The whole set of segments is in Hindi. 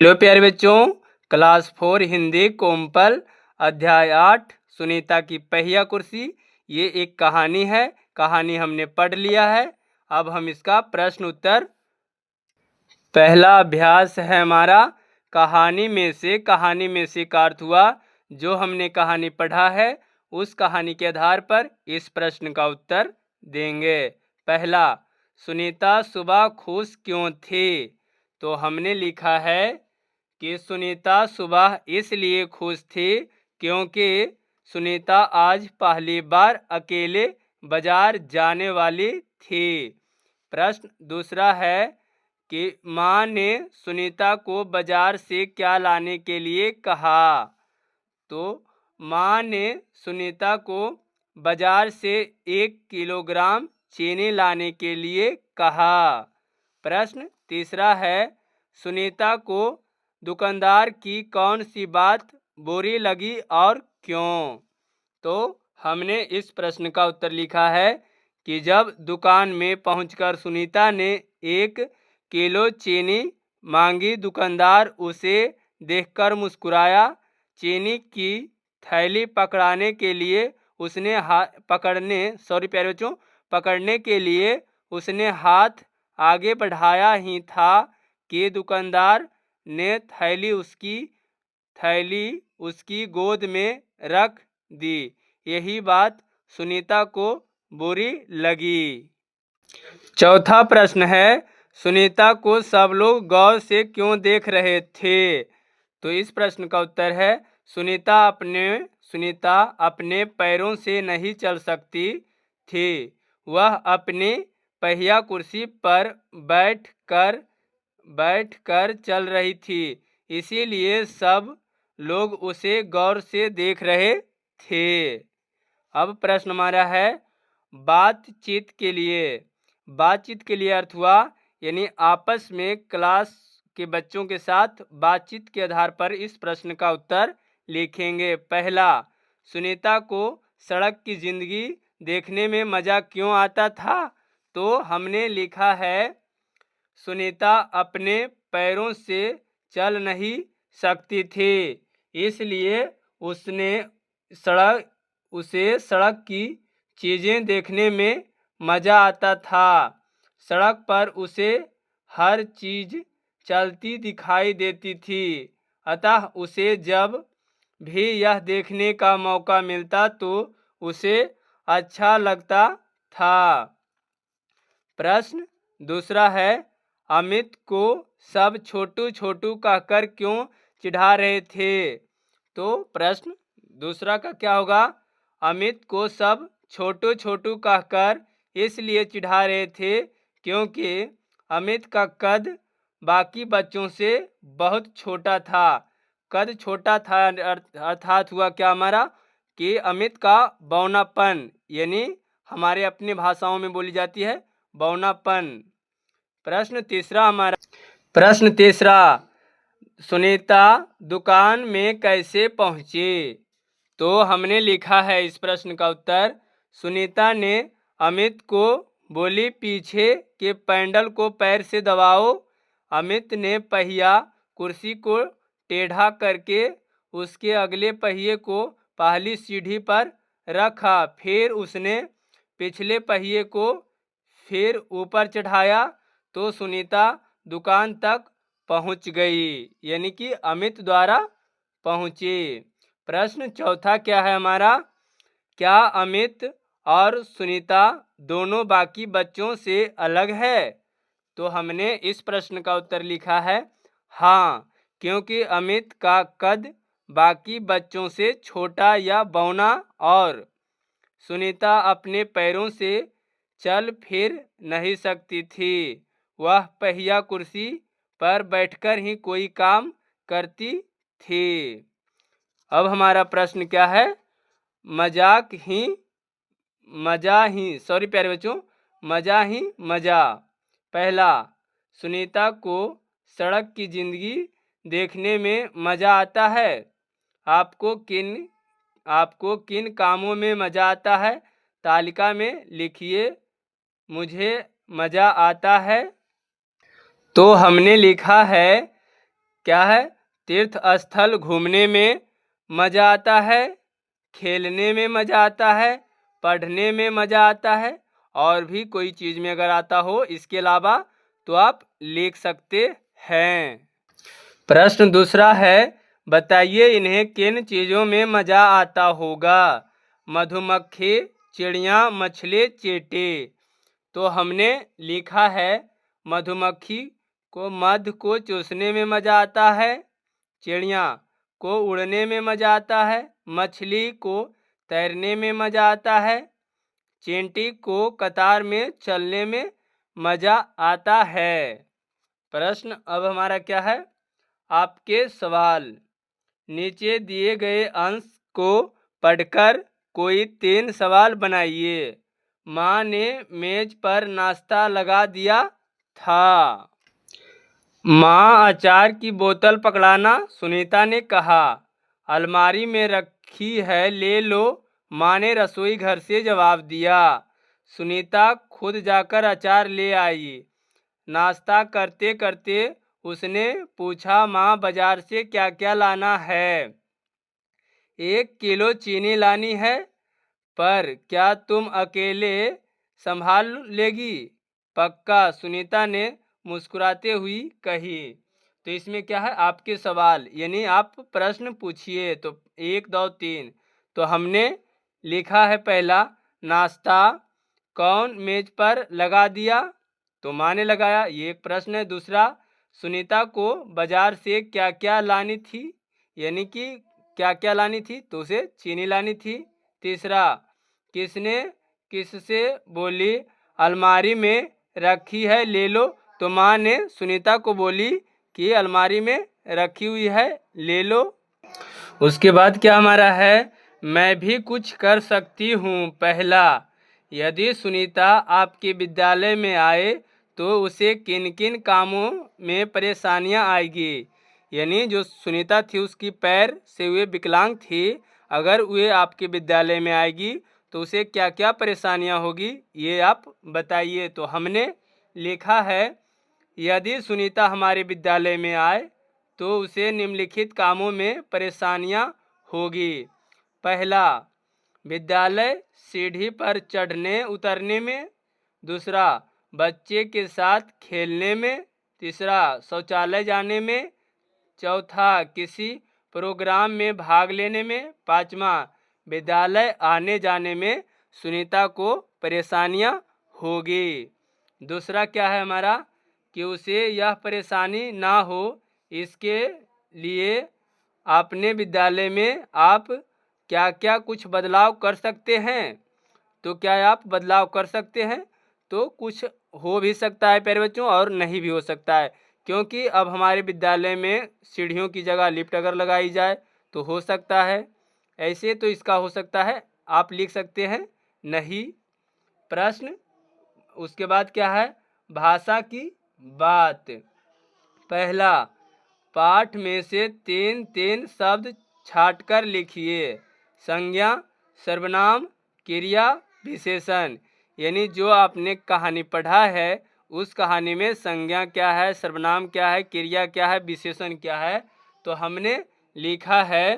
हेलो प्यारे बच्चों, क्लास 4 हिंदी कोमपल अध्याय 8 सुनीता की पहिया कुर्सी। ये एक कहानी है। कहानी हमने पढ़ लिया है। अब हम इसका प्रश्न उत्तर पहला अभ्यास है हमारा कहानी में से का अर्थ हुआ जो हमने कहानी पढ़ा है उस कहानी के आधार पर इस प्रश्न का उत्तर देंगे। पहला, सुनीता सुबह खुश क्यों थी? तो हमने लिखा है कि सुनीता सुबह इसलिए खुश थी क्योंकि सुनीता आज पहली बार अकेले बाजार जाने वाली थी। प्रश्न दूसरा है कि माँ ने सुनीता को बाजार से क्या लाने के लिए कहा? तो माँ ने सुनीता को बाजार से 1 किलोग्राम चीनी लाने के लिए कहा। प्रश्न तीसरा है, सुनीता को दुकानदार की कौन सी बात बुरी लगी और क्यों? तो हमने इस प्रश्न का उत्तर लिखा है कि जब दुकान में पहुंचकर सुनीता ने 1 किलो चीनी मांगी, दुकानदार उसे देखकर मुस्कुराया। चीनी की थैली पकड़ने के लिए उसने हाथ आगे बढ़ाया ही था कि दुकानदार ने थैली उसकी गोद में रख दी। यही बात सुनीता को बुरी लगी। चौथा प्रश्न है, सुनीता को सब लोग गौर से क्यों देख रहे थे? तो इस प्रश्न का उत्तर है, सुनीता अपने पैरों से नहीं चल सकती थी। वह अपनी पहिया कुर्सी पर बैठकर चल रही थी, इसीलिए सब लोग उसे गौर से देख रहे थे। अब प्रश्न हमारा है बातचीत के लिए अर्थ हुआ यानी आपस में क्लास के बच्चों के साथ बातचीत के आधार पर इस प्रश्न का उत्तर लिखेंगे। पहला, सुनीता को सड़क की जिंदगी देखने में मज़ा क्यों आता था? तो हमने लिखा है, सुनीता अपने पैरों से चल नहीं सकती थी, इसलिए उसे सड़क की चीज़ें देखने में मज़ा आता था। सड़क पर उसे हर चीज़ चलती दिखाई देती थी, अतः उसे जब भी यह देखने का मौका मिलता तो उसे अच्छा लगता था। प्रश्न दूसरा है, अमित को सब छोटू छोटू कहकर क्यों चिढ़ा रहे थे? तो प्रश्न दूसरा का क्या होगा? अमित को सब छोटू छोटू कहकर इसलिए चिढ़ा रहे थे क्योंकि अमित का कद बाकी बच्चों से बहुत छोटा था। कद छोटा था अर्थात हुआ क्या हमारा कि अमित का बौनापन, यानी हमारे अपनी भाषाओं में बोली जाती है बौनापन। प्रश्न तीसरा, सुनीता दुकान में कैसे पहुंची? तो हमने लिखा है इस प्रश्न का उत्तर, सुनीता ने अमित को बोली पीछे के पैडल को पैर से दबाओ। अमित ने पहिया कुर्सी को टेढ़ा करके उसके अगले पहिए को पहली सीढ़ी पर रखा, फिर उसने पिछले पहिए को फिर ऊपर चढ़ाया तो सुनीता दुकान तक पहुंच गई, यानी कि अमित द्वारा पहुंची। प्रश्न चौथा क्या है हमारा, क्या अमित और सुनीता दोनों बाकी बच्चों से अलग है? तो हमने इस प्रश्न का उत्तर लिखा है हाँ, क्योंकि अमित का कद बाकी बच्चों से छोटा या बौना और सुनीता अपने पैरों से चल फिर नहीं सकती थी। वह पहिया कुर्सी पर बैठकर ही कोई काम करती थी। अब हमारा प्रश्न क्या है, मजा। पहला, सुनीता को सड़क की जिंदगी देखने में मज़ा आता है। आपको किन कामों में मज़ा आता है? तालिका में लिखिए। मुझे मज़ा आता है। तो हमने लिखा है क्या है? तीर्थ स्थल घूमने में मज़ा आता है, खेलने में मज़ा आता है, पढ़ने में मज़ा आता है, और भी कोई चीज़ में अगर आता हो इसके अलावा तो आप लिख सकते हैं। प्रश्न दूसरा है, बताइए इन्हें किन चीज़ों में मज़ा आता होगा? मधुमक्खी, चिड़िया, मछली, चींटी। तो हमने लिखा है मधुमक्खी को मध को चूसने में मज़ा आता है, चिड़िया को उड़ने में मज़ा आता है, मछली को तैरने में मज़ा आता है, चींटी को कतार में चलने में मज़ा आता है। प्रश्न अब हमारा क्या है? आपके सवाल। नीचे दिए गए अंश को पढ़कर कोई 3 सवाल बनाइए। माँ ने मेज पर नाश्ता लगा दिया था। माँ अचार की बोतल पकड़ाना, सुनीता ने कहा। अलमारी में रखी है, ले लो, माँ ने रसोई घर से जवाब दिया। सुनीता खुद जाकर अचार ले आई। नाश्ता करते करते उसने पूछा, माँ बाजार से क्या क्या लाना है? 1 किलो चीनी लानी है, पर क्या तुम अकेले संभाल लेगी? पक्का, सुनीता ने मुस्कुराते हुई कही। तो इसमें क्या है? आपके सवाल, यानी आप प्रश्न पूछिए। तो 1, 2, 3। तो हमने लिखा है पहला, नाश्ता कौन मेज पर लगा दिया? तो माँ ने लगाया, ये एक प्रश्न है। दूसरा, सुनीता को बाजार से क्या क्या लानी थी, यानी कि क्या क्या लानी थी? तो उसे चीनी लानी थी। तीसरा, किसने किससे बोली, अलमारी में रखी है, ले लो? तो माँ ने सुनीता को बोली कि अलमारी में रखी हुई है, ले लो। उसके बाद क्या हमारा है? मैं भी कुछ कर सकती हूँ। पहला, यदि सुनीता आपके विद्यालय में आए तो उसे किन किन कामों में परेशानियाँ आएगी? यानी जो सुनीता थी उसकी पैर से वे विकलांग थी, अगर वे आपके विद्यालय में आएगी तो उसे क्या क्या परेशानियाँ होगी, ये आप बताइए। तो हमने लिखा है, यदि सुनीता हमारे विद्यालय में आए तो उसे निम्नलिखित कामों में परेशानियाँ होगी। पहला, विद्यालय सीढ़ी पर चढ़ने उतरने में। दूसरा, बच्चे के साथ खेलने में। तीसरा, शौचालय जाने में। चौथा, किसी प्रोग्राम में भाग लेने में। पाँचवा, विद्यालय आने जाने में सुनीता को परेशानियाँ होगी। दूसरा क्या है हमारा, कि उसे यह परेशानी ना हो, इसके लिए अपने विद्यालय में आप क्या क्या कुछ बदलाव कर सकते हैं? तो क्या आप बदलाव कर सकते हैं? तो कुछ हो भी सकता है प्यारे बच्चों, और नहीं भी हो सकता है, क्योंकि अब हमारे विद्यालय में सीढ़ियों की जगह लिफ्ट अगर लगाई जाए तो हो सकता है। ऐसे तो इसका हो सकता है, आप लिख सकते हैं नहीं। प्रश्न उसके बाद क्या है? भाषा की बात। पहला, पाठ में से 3 शब्द छांटकर लिखिए। संज्ञा, सर्वनाम, क्रिया, विशेषण। यानी जो आपने कहानी पढ़ा है उस कहानी में संज्ञा क्या है, सर्वनाम क्या है, क्रिया क्या है, विशेषण क्या है। तो हमने लिखा है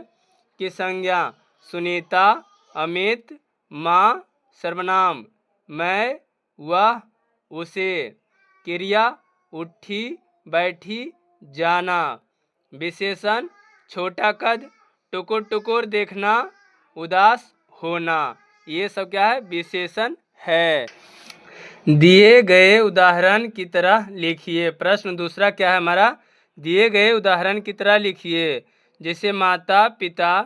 कि संज्ञा सुनीता, अमित, माँ, सर्वनाम मैं, वह, उसे, क्रिया उठी, बैठी, जाना, विशेषण छोटा कद, टुकुर टुकुर देखना, उदास होना। ये सब क्या है? विशेषण है। दिए गए उदाहरण की तरह लिखिए। प्रश्न दूसरा क्या है हमारा? दिए गए उदाहरण की तरह लिखिए। जैसे माता, पिता,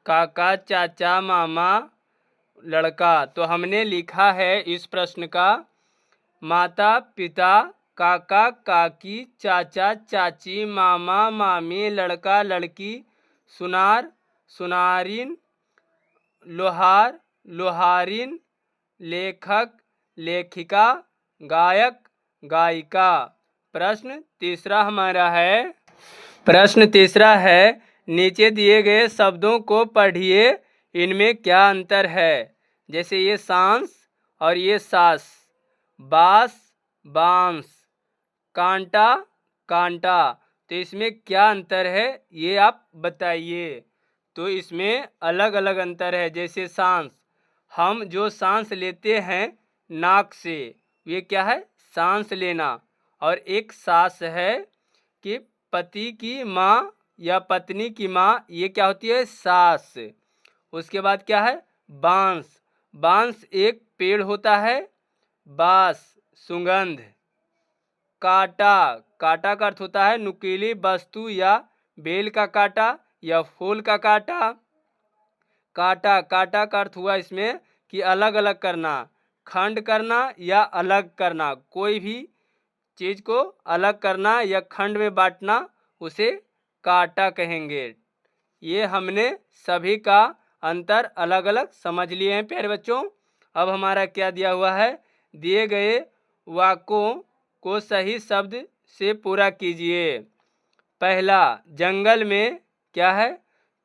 काका, चाचा, मामा, लड़का। तो हमने लिखा है इस प्रश्न का, माता, पिता, काका, काकी, चाचा, चाची, मामा, मामी, लड़का, लड़की, सुनार, सुनारिन, लोहार, लोहारिन, लेखक, लेखिका, गायक, गायिका। प्रश्न तीसरा हमारा है, प्रश्न तीसरा है, नीचे दिए गए शब्दों को पढ़िए, इनमें क्या अंतर है? जैसे ये सांस और ये सास, बास, बांस, कांटा, कांटा। तो इसमें क्या अंतर है ये आप बताइए। तो इसमें अलग अलग अंतर है। जैसे सांस, हम जो सांस लेते हैं नाक से, ये क्या है? सांस लेना। और एक सास है कि पति की माँ या पत्नी की माँ, ये क्या होती है? सास। उसके बाद क्या है? बांस। बांस एक पेड़ होता है। बास सुगंध। काटा, काटा का अर्थ होता है नुकीली वस्तु या बेल का काटा या फूल का काटा। काटा, काटा का अर्थ हुआ इसमें कि अलग अलग करना, खंड करना या अलग करना, कोई भी चीज को अलग करना या खंड में बांटना, उसे काटा कहेंगे। ये हमने सभी का अंतर अलग अलग समझ लिए हैं प्यारे बच्चों। अब हमारा क्या दिया हुआ है? दिए गए वाक्यों को सही शब्द से पूरा कीजिए। पहला, जंगल में क्या है?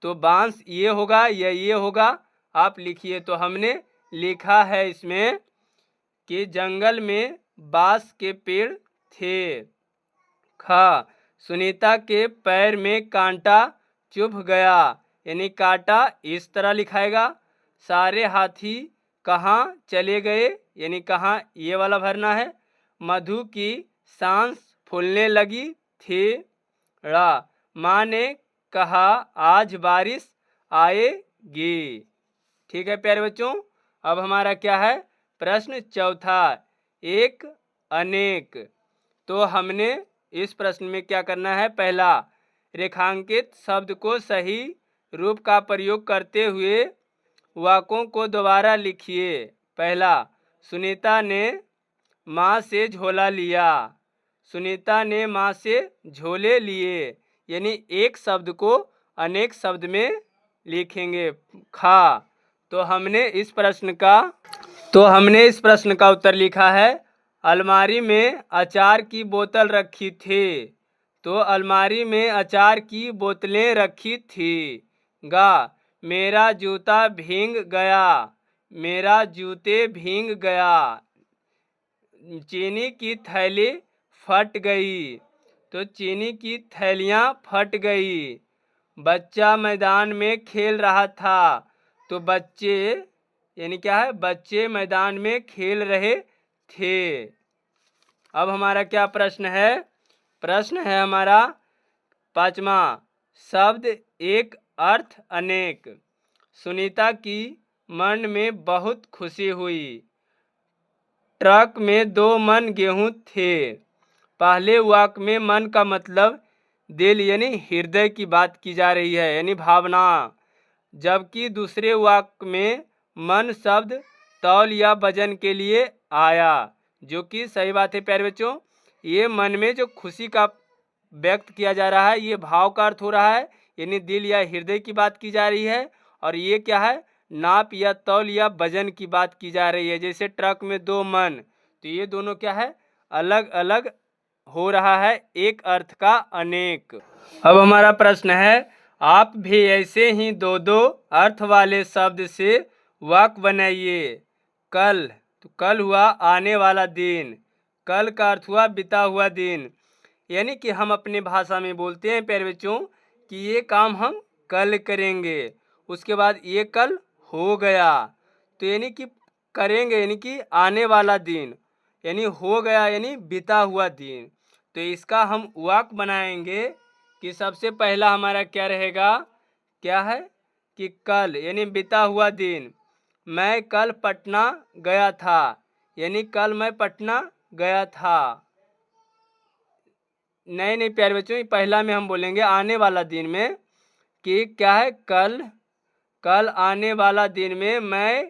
तो बांस ये होगा या ये होगा, आप लिखिए। तो हमने लिखा है इसमें कि जंगल में बांस के पेड़ थे। खा, सुनीता के पैर में कांटा चुभ गया, यानी कांटा इस तरह लिखाएगा। सारे हाथी कहाँ चले गए, यानी कहाँ, ये वाला भरना है। मधु की सांस फूलने लगी थी। रा, माँ ने कहा आज बारिश आएगी। ठीक है प्यारे बच्चों। अब हमारा क्या है? प्रश्न चौथा, एक अनेक। तो हमने इस प्रश्न में क्या करना है? पहला, रेखांकित शब्द को सही रूप का प्रयोग करते हुए वाक्यों को दोबारा लिखिए। पहला, सुनीता ने माँ से झोला लिया। सुनीता ने माँ से झोले लिए, यानी एक शब्द को अनेक शब्द में लिखेंगे। खा, तो हमने इस प्रश्न का उत्तर लिखा है, अलमारी में अचार की बोतल रखी थी। तो अलमारी में अचार की बोतलें रखी थी। गा, मेरा जूता भीग गया। मेरा जूते भीग गया। चीनी की थैली फट गई। तो चीनी की थैलियाँ फट गई। बच्चा मैदान में खेल रहा था। तो बच्चे, यानी क्या है? बच्चे मैदान में खेल रहे थे। अब हमारा क्या प्रश्न है? प्रश्न है हमारा पांचवा, शब्द एक अर्थ अनेक। सुनीता की मन में बहुत खुशी हुई। ट्रक में 2 मन गेहूं थे। पहले वाक्य में मन का मतलब दिल यानी हृदय की बात की जा रही है, यानी भावना। जबकि दूसरे वाक्य में मन शब्द तौल या वजन के लिए आया, जो कि सही बात है प्यारे बच्चों। ये मन में जो खुशी का व्यक्त किया जा रहा है, ये भाव का अर्थ हो रहा है, यानी दिल या हृदय की बात की जा रही है। और ये क्या है? नाप या तौल या वजन की बात की जा रही है। जैसे ट्रक में 2 मन, तो ये दोनों क्या है? अलग अलग हो रहा है, एक अर्थ का अनेक। अब हमारा प्रश्न है, आप भी ऐसे ही 2-2 अर्थ वाले शब्द से वाक्य बनाइए। कल, तो कल हुआ आने वाला दिन। कल का अर्थ हुआ बीता हुआ दिन, यानी कि हम अपनी भाषा में बोलते हैं प्यारे बच्चों कि ये काम हम कल करेंगे। उसके बाद ये कल हो गया, तो यानी कि करेंगे, यानी कि आने वाला दिन, यानी हो गया यानी बीता हुआ दिन। तो इसका हम वाक्य बनाएंगे कि सबसे पहला हमारा क्या रहेगा? क्या है कि कल यानी बीता हुआ दिन। मैं कल पटना गया था, यानी कल मैं पटना गया था। नहीं प्यारे बच्चों, पहला में हम बोलेंगे आने वाला दिन में कि क्या है? कल, कल आने वाला दिन में मैं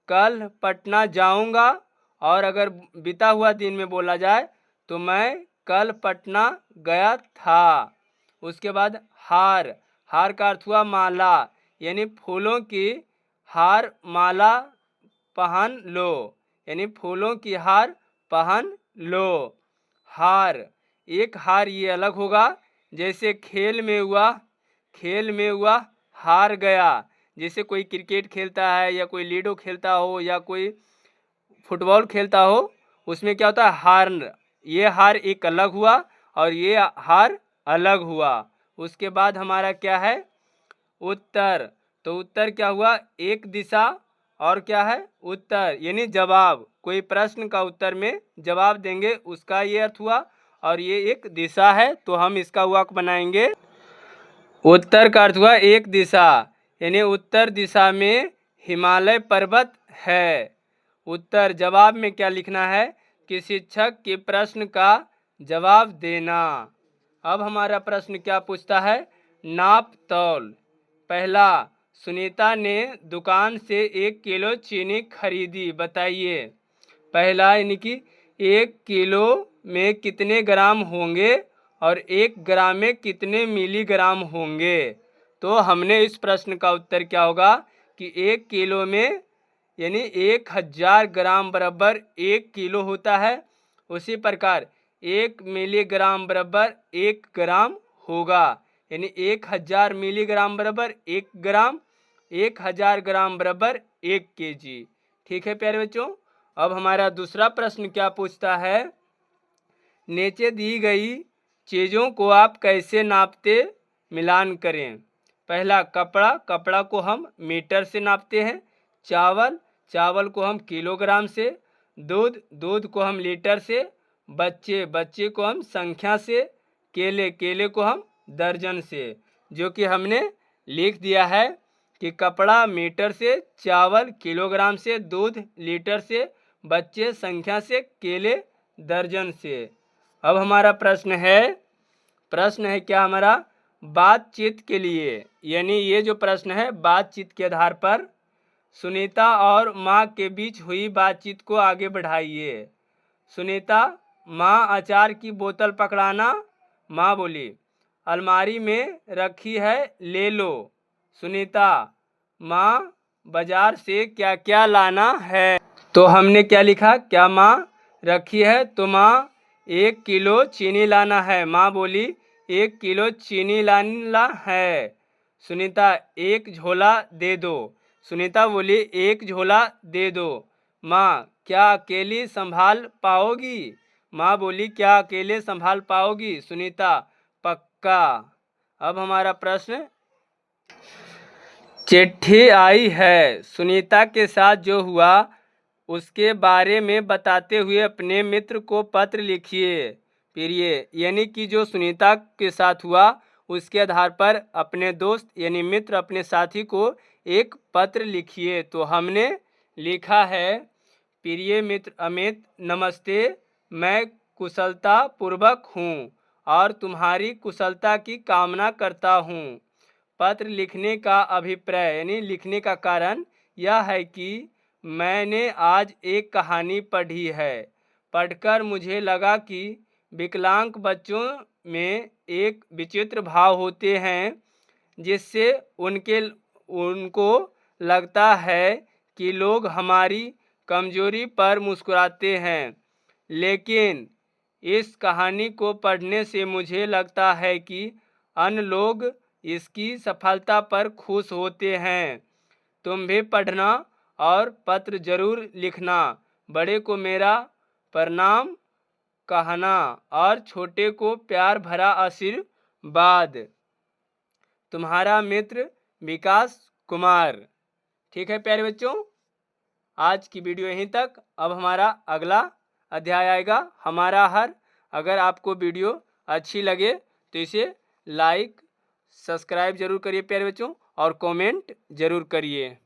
कल पटना जाऊंगा। और अगर बीता हुआ दिन में बोला जाए तो मैं कल पटना गया था। उसके बाद हार, हार का अर्थ हुआ माला, यानी फूलों की हार माला पहन लो, यानी फूलों की हार पहन लो। हार, एक हार ये अलग होगा। जैसे खेल में हुआ हार गया। जैसे कोई क्रिकेट खेलता है या कोई लूडो खेलता हो या कोई फुटबॉल खेलता हो, उसमें क्या होता है? हार। ये हार एक अलग हुआ और ये हार अलग हुआ। उसके बाद हमारा क्या है, उत्तर। तो उत्तर क्या हुआ, एक दिशा और क्या है, उत्तर, यानी जवाब। कोई प्रश्न का उत्तर में जवाब देंगे उसका ये अर्थ हुआ, और ये एक दिशा है तो हम इसका वाक्य बनाएंगे। उत्तर का अर्थ हुआ एक दिशा, यानी उत्तर दिशा में हिमालय पर्वत है। उत्तर, जवाब में क्या लिखना है कि शिक्षक के प्रश्न का जवाब देना। अब हमारा प्रश्न क्या पूछता है, नाप तौल। पहला, सुनीता ने दुकान से 1 किलो चीनी खरीदी, बताइए। पहला, यानी कि 1 किलो में कितने ग्राम होंगे और 1 ग्राम में कितने मिलीग्राम होंगे। तो हमने इस प्रश्न का उत्तर क्या होगा कि 1 किलो में यानी 1000 ग्राम बराबर 1 किलो होता है। उसी प्रकार 1 मिलीग्राम बराबर 1 ग्राम होगा, यानी 1000 मिलीग्राम बराबर 1 ग्राम, 1000 ग्राम बराबर 1 केजी। ठीक है प्यारे बच्चों। अब हमारा दूसरा प्रश्न क्या पूछता है, नीचे दी गई चीज़ों को आप कैसे नापते, मिलान करें। पहला, कपड़ा, कपड़ा को हम मीटर से नापते हैं। चावल, चावल को हम किलोग्राम से। दूध, दूध को हम लीटर से। बच्चे, बच्चे को हम संख्या से। केले, केले को हम दर्जन से। जो कि हमने लिख दिया है कि कपड़ा मीटर से, चावल किलोग्राम से, दूध लीटर से, बच्चे संख्या से, केले दर्जन से। अब हमारा प्रश्न है क्या हमारा, बातचीत के लिए, यानी ये जो प्रश्न है बातचीत के आधार पर सुनीता और माँ के बीच हुई बातचीत को आगे बढ़ाइए। सुनीता, माँ अचार की बोतल पकड़ाना। माँ बोली, अलमारी में रखी है, ले लो। सुनीता, माँ बाजार से क्या क्या लाना है। तो हमने क्या लिखा, क्या माँ रखी है, तो माँ 1 किलो चीनी लाना है। माँ बोली 1 किलो चीनी लाना है। सुनीता, 1 झोला दे दो। सुनीता बोली 1 झोला दे दो। माँ, क्या अकेली संभाल पाओगी। माँ बोली, क्या अकेले संभाल पाओगी। सुनीता, पक्का। अब हमारा प्रश्न, चिट्ठी आई है, सुनीता के साथ जो हुआ उसके बारे में बताते हुए अपने मित्र को पत्र लिखिए। फिर ये, यानी कि जो सुनीता के साथ हुआ उसके आधार पर अपने दोस्त यानी मित्र, अपने साथी को एक पत्र लिखिए। तो हमने लिखा है, प्रिय मित्र अमित, नमस्ते, मैं कुशलता पूर्वक हूँ और तुम्हारी कुशलता की कामना करता हूँ। पत्र लिखने का अभिप्राय यानी लिखने का कारण यह है कि मैंने आज एक कहानी पढ़ी है। पढ़कर मुझे लगा कि विकलांग बच्चों में एक विचित्र भाव होते हैं जिससे उनको लगता है कि लोग हमारी कमजोरी पर मुस्कुराते हैं। लेकिन इस कहानी को पढ़ने से मुझे लगता है कि अन्य लोग इसकी सफलता पर खुश होते हैं। तुम भी पढ़ना और पत्र जरूर लिखना। बड़े को मेरा प्रणाम कहना और छोटे को प्यार भरा आशीर्वाद। तुम्हारा मित्र विकास कुमार। ठीक है प्यारे बच्चों, आज की वीडियो यहीं तक। अब हमारा अगला अध्याय आएगा हमारा हर। अगर आपको वीडियो अच्छी लगे तो इसे लाइक सब्सक्राइब जरूर करिए प्यारे बच्चों, और कमेंट जरूर करिए।